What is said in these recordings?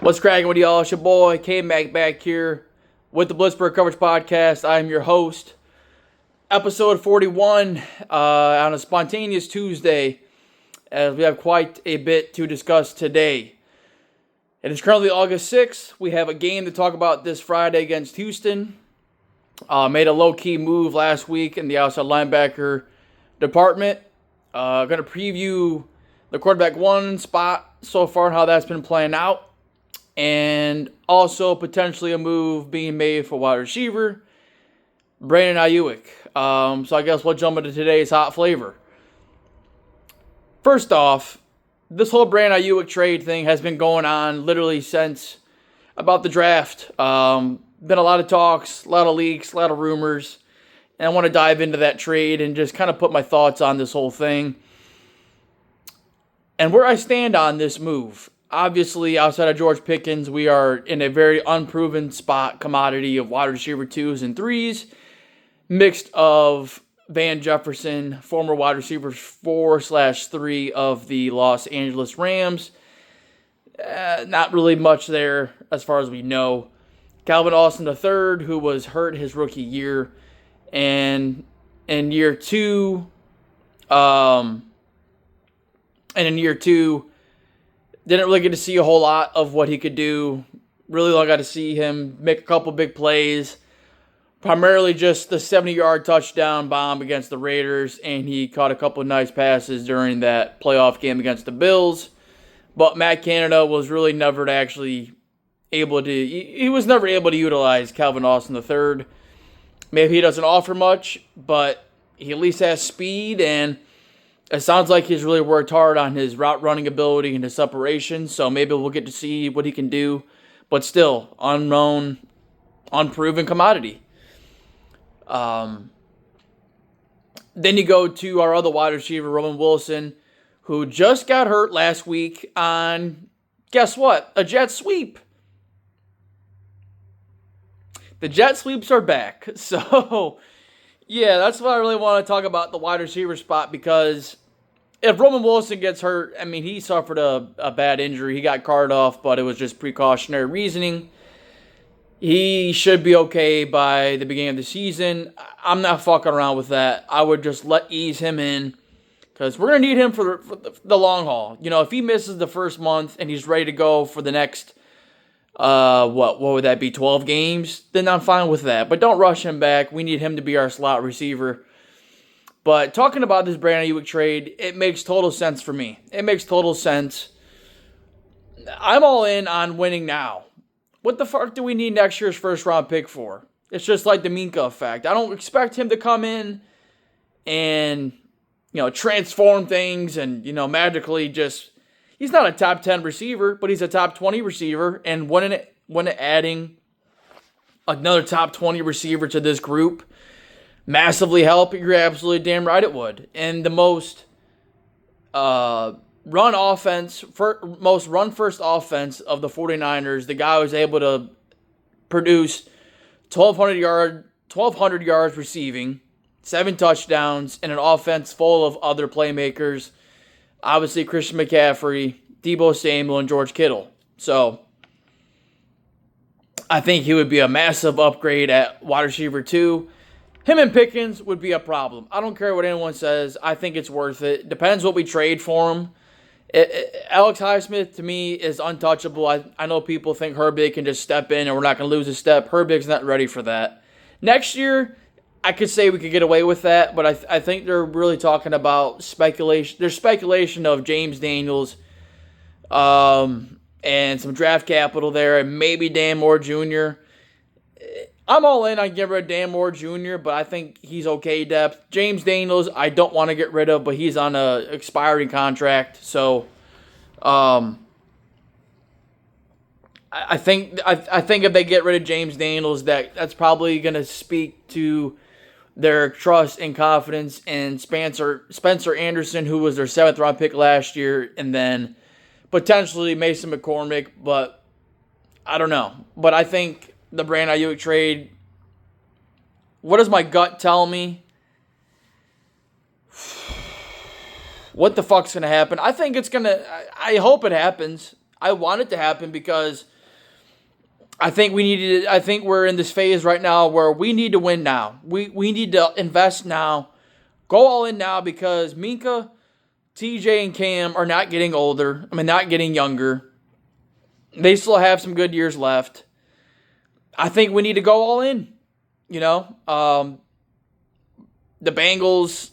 What's cracking with y'all? It's your boy K-Mac back here with the Blitzburgh Coverage podcast. I'm your host. Episode 41 on a spontaneous Tuesday, as we have quite a bit to discuss today. It is currently August 6th. We have a game to talk about this Friday against Houston. Made a low-key move last week in the outside linebacker department. Going to preview the quarterback one spot so far and how that's been playing out. And also potentially a move being made for wide receiver, Brandon Aiyuk. So I guess we'll jump into today's hot flavor. First off, this whole Brandon Aiyuk trade thing has been going on literally since about the draft. Been a lot of talks, a lot of leaks, a lot of rumors. And I want to dive into that trade and just kind of put my thoughts on this whole thing. And where I stand on this move. Obviously, outside of George Pickens, we are in a very unproven spot commodity of wide receiver 2s and 3s, mixed of Van Jefferson, former wide receiver 4/3 of the Los Angeles Rams. Not really much there as far as we know. Calvin Austin III, who was hurt his rookie year, and in year two, didn't really get to see a whole lot of what he could do. Really only got to see him make a couple big plays. Primarily just the 70-yard touchdown bomb against the Raiders, and he caught a couple of nice passes during that playoff game against the Bills. But Matt Canada was really never actually able to... He was never able to utilize Calvin Austin III. Maybe he doesn't offer much, but he at least has speed, and it sounds like he's really worked hard on his route running ability and his separation, so maybe we'll get to see what he can do. But still, unknown, unproven commodity. Then you go to our other wide receiver, Roman Wilson, who just got hurt last week on, guess what? A jet sweep. The jet sweeps are back. So, yeah, that's what I really want to talk about, the wide receiver spot, because if Roman Wilson gets hurt, I mean, he suffered a bad injury. He got carted off, but it was just precautionary reasoning. He should be okay by the beginning of the season. I'm not fucking around with that. I would just ease him in, because we're going to need him for the long haul. You know, if he misses the first month and he's ready to go for the next, what would that be, 12 games? Then I'm fine with that. But don't rush him back. We need him to be our slot receiver. But talking about this Brandon Aiyuk trade, it makes total sense for me. It makes total sense. I'm all in on winning now. What the fuck do we need next year's first-round pick for? It's just like the Minka effect. I don't expect him to come in and, transform things and, magically just... He's not a top 10 receiver, but he's a top 20 receiver. And when adding another top 20 receiver to this group massively help, you're absolutely damn right it would. And the most run first offense of the 49ers, the guy was able to produce 1,200 yards receiving, 7 touchdowns, and an offense full of other playmakers. Obviously, Christian McCaffrey, Deebo Samuel, and George Kittle. So, I think he would be a massive upgrade at wide receiver 2. Him and Pickens would be a problem. I don't care what anyone says. I think it's worth it. Depends what we trade for him. Alex Highsmith, to me, is untouchable. I know people think Herbig can just step in and we're not going to lose a step. Herbig's not ready for that. Next year, I could say we could get away with that, but I think they're really talking about speculation. There's speculation of James Daniels and some draft capital there, and maybe Dan Moore Jr. I'm all in on getting rid of Dan Moore Jr., but I think he's okay depth. James Daniels, I don't want to get rid of, but he's on an expiring contract. So, I think if they get rid of James Daniels, that's probably going to speak to their trust and confidence in Spencer Anderson, who was their 7th-round pick last year, and then potentially Mason McCormick, but I don't know. But I think the Brandon Aiyuk trade, what does my gut tell me? What the fuck's going to happen? I think it's going to... I hope it happens. I want it to happen because I think we're in this phase right now where we need to win now. We need to invest now. Go all in now because Minka, TJ, and Cam are not getting older. I mean, not getting younger. They still have some good years left. I think we need to go all in. You know, the Bengals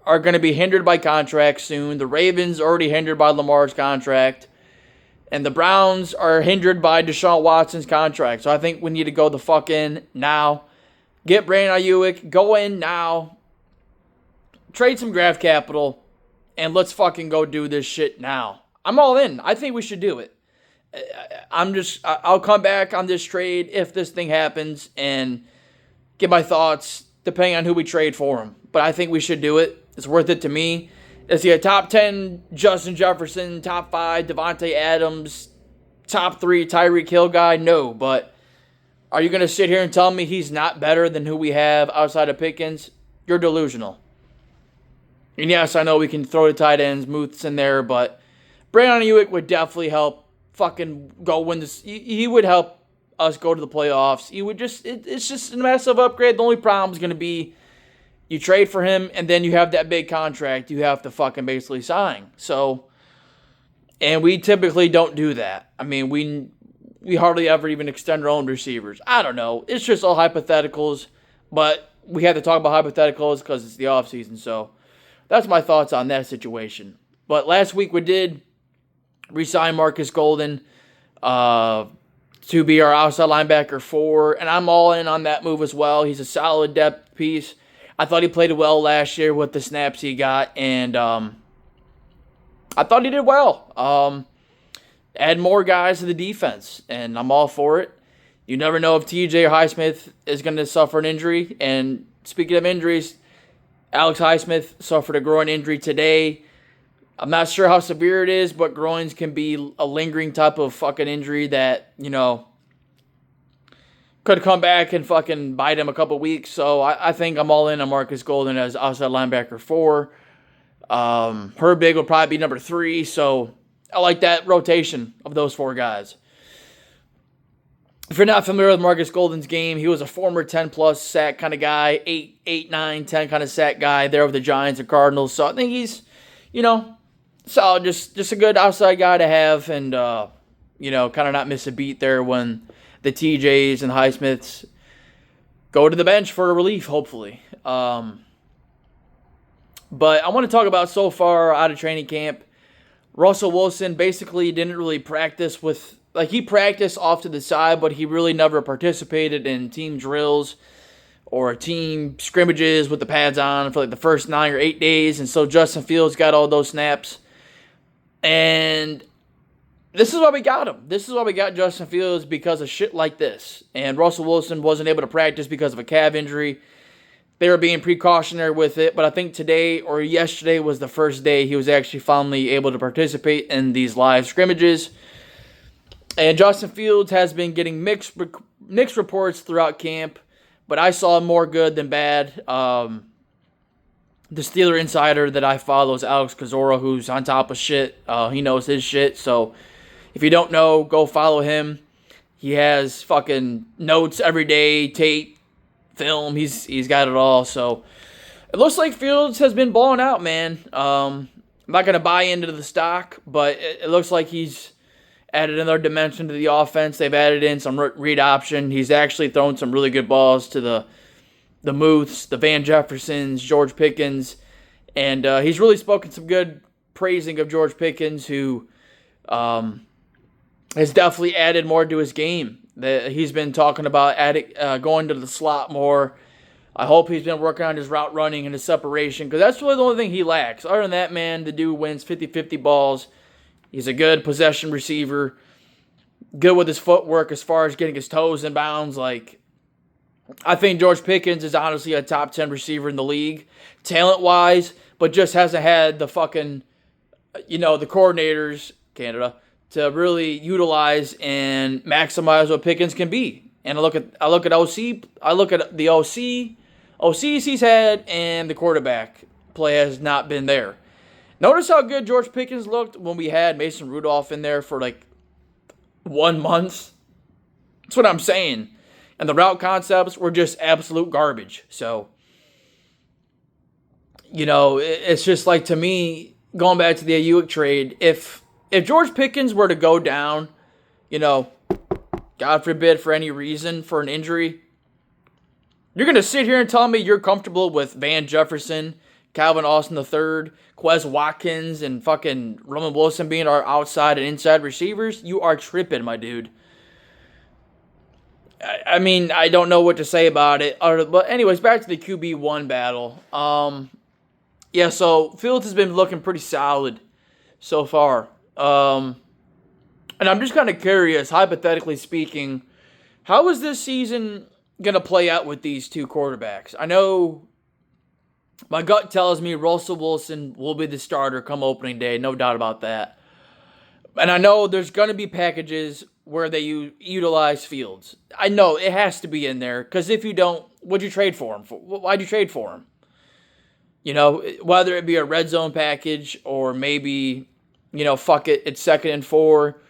are going to be hindered by contracts soon. The Ravens already hindered by Lamar's contract. And the Browns are hindered by Deshaun Watson's contract. So I think we need to go the fuck in now. Get Brandon Aiyuk. Go in now. Trade some draft capital. And let's fucking go do this shit now. I'm all in. I think we should do it. I'll come back on this trade if this thing happens and give my thoughts depending on who we trade for him. But I think we should do it. It's worth it to me. Is he a top 10 Justin Jefferson, top 5 Devontae Adams, top 3 Tyreek Hill guy? No, but are you going to sit here and tell me he's not better than who we have outside of Pickens? You're delusional. And yes, I know we can throw the tight ends, Muth's in there, but Brandon Aiyuk would definitely help fucking go win this. He would help us go to the playoffs. He would just, it's just a massive upgrade. The only problem is going to be you trade for him, and then you have that big contract you have to fucking basically sign. So, and we typically don't do that. I mean, we hardly ever even extend our own receivers. I don't know. It's just all hypotheticals, but we have to talk about hypotheticals because it's the offseason. So, that's my thoughts on that situation. But last week we did re-sign Marcus Golden to be our outside linebacker 4, and I'm all in on that move as well. He's a solid depth piece. I thought he played well last year with the snaps he got, and I thought he did well. Add more guys to the defense, and I'm all for it. You never know if TJ or Highsmith is going to suffer an injury, and speaking of injuries, Alex Highsmith suffered a groin injury today. I'm not sure how severe it is, but groins can be a lingering type of fucking injury that, you know, could come back and fucking bite him a couple weeks. So I think I'm all in on Marcus Golden as outside linebacker 4. Herbig will probably be number 3. So I like that rotation of those 4 guys. If you're not familiar with Marcus Golden's game, he was a former 10-plus sack kind of guy, 8, 9, 10 kind of sack guy there with the Giants and Cardinals. So I think he's, you know, solid, just a good outside guy to have and, you know, kind of not miss a beat there when the TJs and Highsmiths go to the bench for a relief, hopefully. But I want to talk about so far out of training camp. Russell Wilson basically didn't really practice with, like he practiced off to the side, but he really never participated in team drills or team scrimmages with the pads on for like the first 9 or 8 days. And so Justin Fields got all those snaps. And this is why we got him. This is why we got Justin Fields, because of shit like this. And Russell Wilson wasn't able to practice because of a calf injury. They were being precautionary with it, but I think today or yesterday was the first day he was actually finally able to participate in these live scrimmages. And Justin Fields has been getting mixed reports throughout camp, but I saw more good than bad. The Steeler insider that I follow is Alex Kozora, who's on top of shit. He knows his shit, so if you don't know, go follow him. He has fucking notes every day, tape, film. He's got it all. So it looks like Fields has been balling out, man. I'm not going to buy into the stock, but it looks like he's added another dimension to the offense. They've added in some read option. He's actually thrown some really good balls to the Muths, the Van Jeffersons, George Pickens. And he's really spoken some good praising of George Pickens, who has definitely added more to his game. He's been talking about going to the slot more. I hope he's been working on his route running and his separation, because that's really the only thing he lacks. Other than that, man, the dude wins 50-50 balls. He's a good possession receiver, good with his footwork as far as getting his toes in bounds. Like, I think George Pickens is honestly a top 10 receiver in the league, talent-wise, but just hasn't had the fucking, you know, the coordinators, Canada, to really utilize and maximize what Pickens can be. And I look at the OCs he's had, and the quarterback play has not been there. Notice how good George Pickens looked when we had Mason Rudolph in there for like 1 month. That's what I'm saying. And the route concepts were just absolute garbage. So, it's just like, to me, going back to the Aiyuk trade, if George Pickens were to go down, God forbid for any reason, for an injury, you're going to sit here and tell me you're comfortable with Van Jefferson, Calvin Austin III, Quez Watkins, and fucking Roman Wilson being our outside and inside receivers? You are tripping, my dude. I mean, I don't know what to say about it. But anyways, back to the QB1 battle. Yeah, so Fields has been looking pretty solid so far. And I'm just kind of curious, hypothetically speaking, how is this season going to play out with these two quarterbacks? I know my gut tells me Russell Wilson will be the starter come opening day, no doubt about that. And I know there's going to be packages where they utilize Fields. I know it has to be in there, because if you don't, what'd you trade for him? Why'd you trade for him? Whether it be a red zone package or maybe, fuck it, it's 2nd and 4.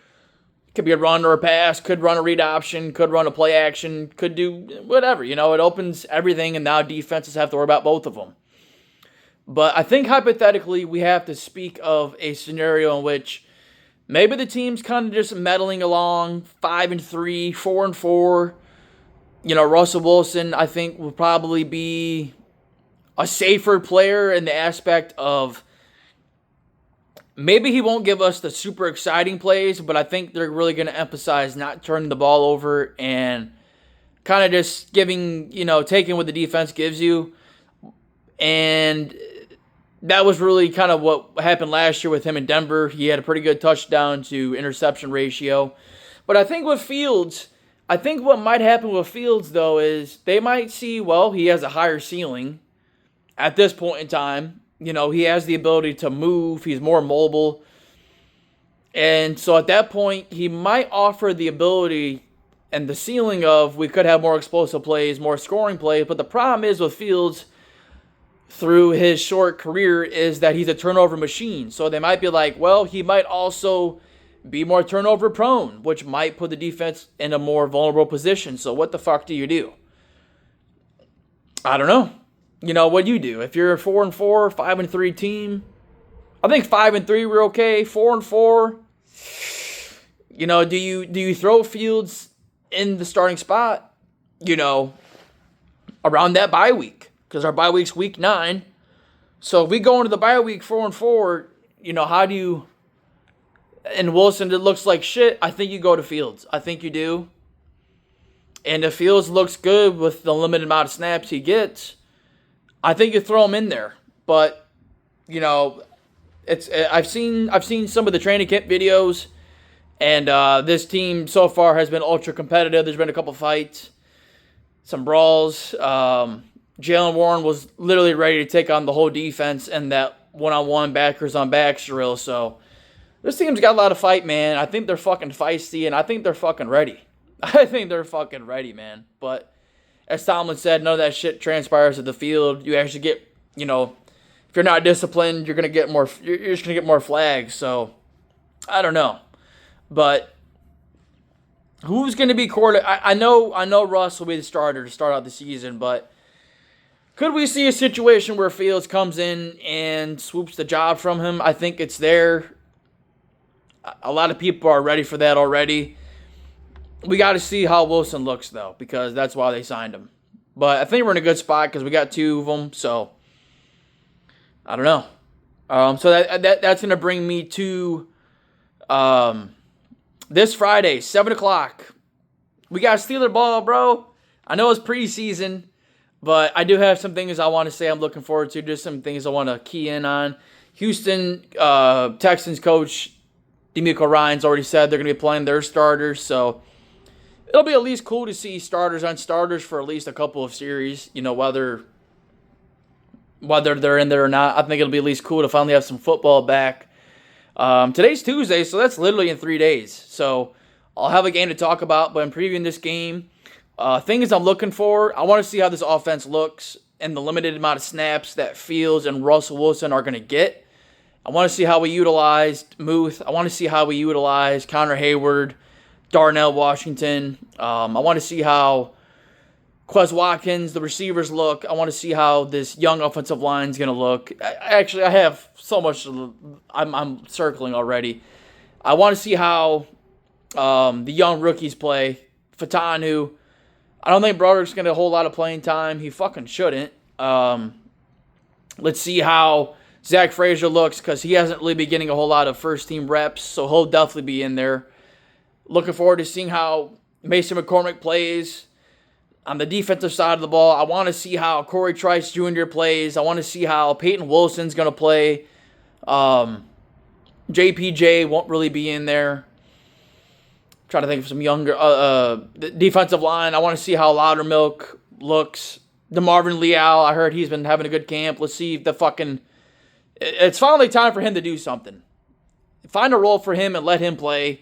Could be a run or a pass, could run a read option, could run a play action, could do whatever. It opens everything, and now defenses have to worry about both of them. But I think hypothetically we have to speak of a scenario in which maybe the team's kind of just meddling along, 5-3, 4-4. Russell Wilson, I think, will probably be a safer player in the aspect of maybe he won't give us the super exciting plays, but I think they're really going to emphasize not turning the ball over and kind of just giving, taking what the defense gives you. And that was really kind of what happened last year with him in Denver. He had a pretty good touchdown to interception ratio. But I think with Fields, what might happen with Fields, though, is they might see, well, he has a higher ceiling at this point in time. He has the ability to move. He's more mobile. And so at that point, he might offer the ability and the ceiling of we could have more explosive plays, more scoring plays. But the problem is with Fields through his short career is that he's a turnover machine. So they might be like, well, he might also be more turnover prone, which might put the defense in a more vulnerable position. So what the fuck do you do? I don't know. What do you do? If you're a 4-4, 5-3 team, I think 5-3 we're okay. 4-4, do you throw Fields in the starting spot, around that bye week? Because our bye week's week 9. So if we go into the bye week 4-4, how do you? And Wilson, it looks like shit. I think you go to Fields. I think you do. And if Fields looks good with the limited amount of snaps he gets, I think you throw him in there. But I've seen some of the training camp videos, and this team so far has been ultra competitive. There's been a couple fights, some brawls. Jalen Warren was literally ready to take on the whole defense and that one-on-one backers on backs drill. So this team's got a lot of fight, man. I think they're fucking feisty, and I think they're fucking ready. I think they're fucking ready, man. But as Tomlin said, none of that shit transpires at the field. You actually get, if you're not disciplined, you're just gonna get more flags. So I don't know, but who's gonna be quarterback? I know Russ will be the starter to start out the season, but could we see a situation where Fields comes in and swoops the job from him? I think it's there. A lot of people are ready for that already. We got to see how Wilson looks, though, because that's why they signed him. But I think we're in a good spot because we got 2 of them, so I don't know. So that's going to bring me to this Friday, 7 o'clock. We got Steeler ball, bro. I know it's preseason, but I do have some things I want to say I'm looking forward to. Just some things I want to key in on. Houston Texans coach DeMeco Ryans already said they're going to be playing their starters, so it'll be at least cool to see starters on starters for at least a couple of series, whether they're in there or not. I think it'll be at least cool to finally have some football back. Today's Tuesday, so that's literally in 3 days. So I'll have a game to talk about, but I'm previewing this game. Things I'm looking for, I want to see how this offense looks and the limited amount of snaps that Fields and Russell Wilson are going to get. I want to see how we utilized Muth. I want to see how we utilize Connor Hayward, Darnell Washington. I want to see how Quez Watkins, the receivers, look. I want to see how this young offensive line is going to look. I have so much I'm circling already. I want to see how the young rookies play. Fatanu, I don't think Broderick's going to get a whole lot of playing time. He fucking shouldn't. Let's see how Zach Frazier looks, because he hasn't really been getting a whole lot of first-team reps, so he'll definitely be in there. Looking forward to seeing how Mason McCormick plays on the defensive side of the ball. I want to see how Corey Trice Jr. plays. I want to see how Peyton Wilson's going to play. JPJ won't really be in there. Trying to think of some younger defensive line. I want to see how Loudermilk looks. DeMarvin Leal, I heard he's been having a good camp. Let's see if it's finally time for him to do something. Find a role for him and let him play.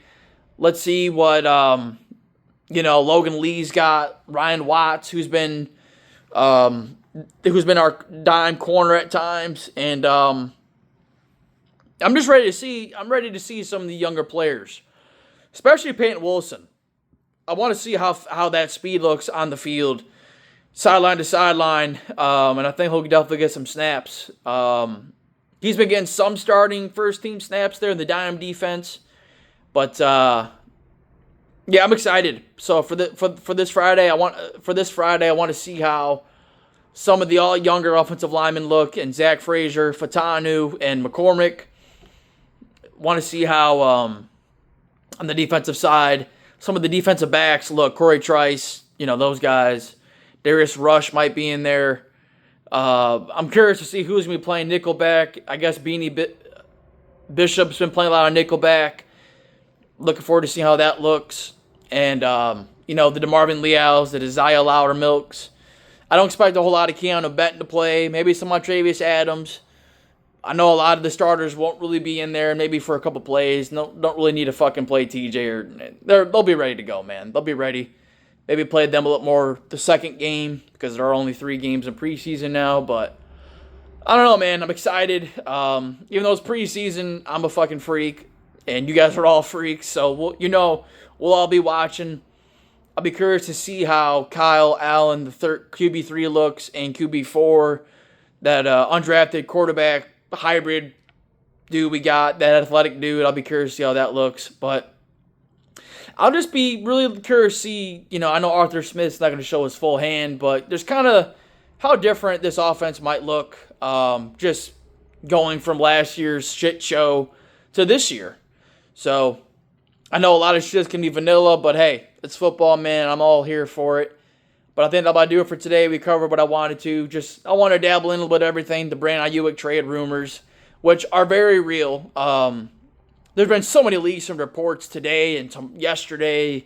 Let's see what Logan Lee's got. Ryan Watts, who's been our dime corner at times, and I'm ready to see some of the younger players, especially Peyton Wilson. I want to see how that speed looks on the field, sideline to sideline, and I think he'll definitely get some snaps. He's been getting some starting first-team snaps there in the dime defense, but I'm excited. So for this Friday, I want to see how some of the all younger offensive linemen look, and Zach Frazier, Fatanu, and McCormick. Want to see how on the defensive side, some of the defensive backs look. Corey Trice, those guys. Darius Rush might be in there. I'm curious to see who's going to be playing nickelback. I guess Beanie Bishop's been playing a lot of nickelback. Looking forward to seeing how that looks. And, the DeMarvin Leals, the Desire Loudermilks. I don't expect a whole lot of Keanu Benton to play. Maybe some Montravius Adams. I know a lot of the starters won't really be in there, maybe for a couple plays. No, don't really need to fucking play TJ. They'll be ready to go, man. They'll be ready. Maybe play them a little more the second game, because there are only 3 games in preseason now. But I don't know, man. I'm excited. Even though it's preseason, I'm a fucking freak, and you guys are all freaks. So we'll all be watching. I'll be curious to see how Kyle Allen, the QB3 looks, and QB4, that undrafted quarterback hybrid dude we got, that athletic dude. I'll be curious to see how that looks. But I'll just be really curious to see, I know Arthur Smith's not going to show his full hand, but there's kind of how different this offense might look, just going from last year's shit show to this year. So I know a lot of shit can be vanilla, but hey, it's football, man. I'm all here for it. But I think that's about to do it for today. We covered what I wanted to. I want to dabble in a little bit of everything. The Brandon Aiyuk trade rumors, which are very real. There's been so many leaks and reports today and yesterday.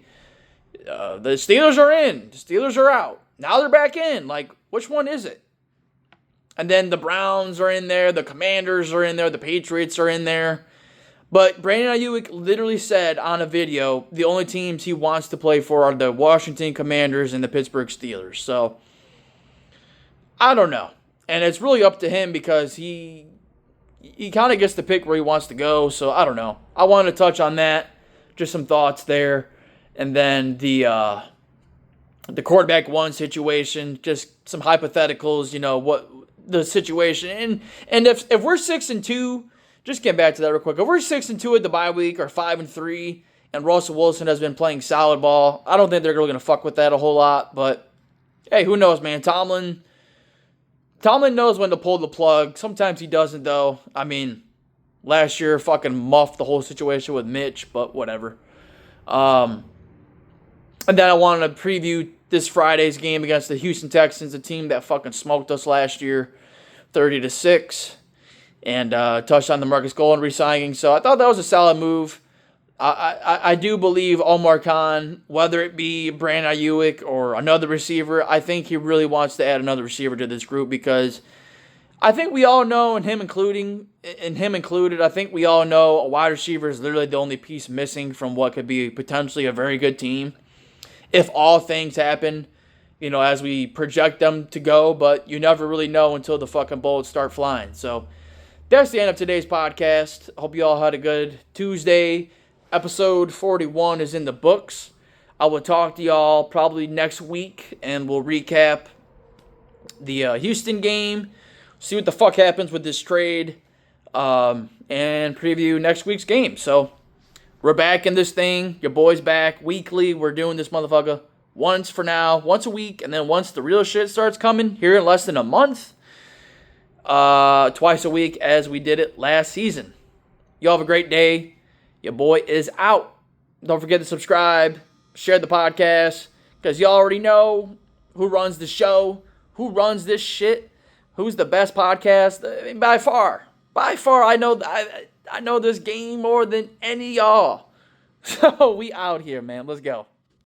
The Steelers are in. The Steelers are out. Now they're back in. Like, which one is it? And then the Browns are in there. The Commanders are in there. The Patriots are in there. But Brandon Aiyuk literally said on a video, the only teams he wants to play for are the Washington Commanders and the Pittsburgh Steelers. So, I don't know. And it's really up to him, because he kind of gets to pick where he wants to go. So, I don't know. I wanted to touch on that. Just some thoughts there. And then the quarterback 1 situation. Just some hypotheticals, what the situation. And if we're 6-2... Just get back to that real quick. If we're 6-2 at the bye week, or 5-3, and Russell Wilson has been playing solid ball, I don't think they're really going to fuck with that a whole lot. But hey, who knows, man? Tomlin knows when to pull the plug. Sometimes he doesn't, though. I mean, last year fucking muffed the whole situation with Mitch, but whatever. And then I wanted to preview this Friday's game against the Houston Texans, a team that fucking smoked us last year, 30-6. And touched on the Marcus Golden re-signing. So I thought that was a solid move. I do believe Omar Khan, whether it be Brandon Aiyuk or another receiver, I think he really wants to add another receiver to this group, because I think we all know, and him included, I think we all know a wide receiver is literally the only piece missing from what could be potentially a very good team, if all things happen, as we project them to go. But you never really know until the fucking bullets start flying. So that's the end of today's podcast. Hope you all had a good Tuesday. Episode 41 is in the books. I will talk to y'all probably next week, and we'll recap the Houston game, see what the fuck happens with this trade, and preview next week's game. So, we're back in this thing. Your boy's back weekly. We're doing this motherfucker once a week, and then once the real shit starts coming here in less than a month, twice a week as we did it last season. Y'all have a great day. Your boy is out. Don't forget to subscribe, share the podcast, because y'all already know who runs the show, who runs this shit, who's the best podcast. I mean, by far, I know this game more than any of y'all. So we out here, man. Let's go.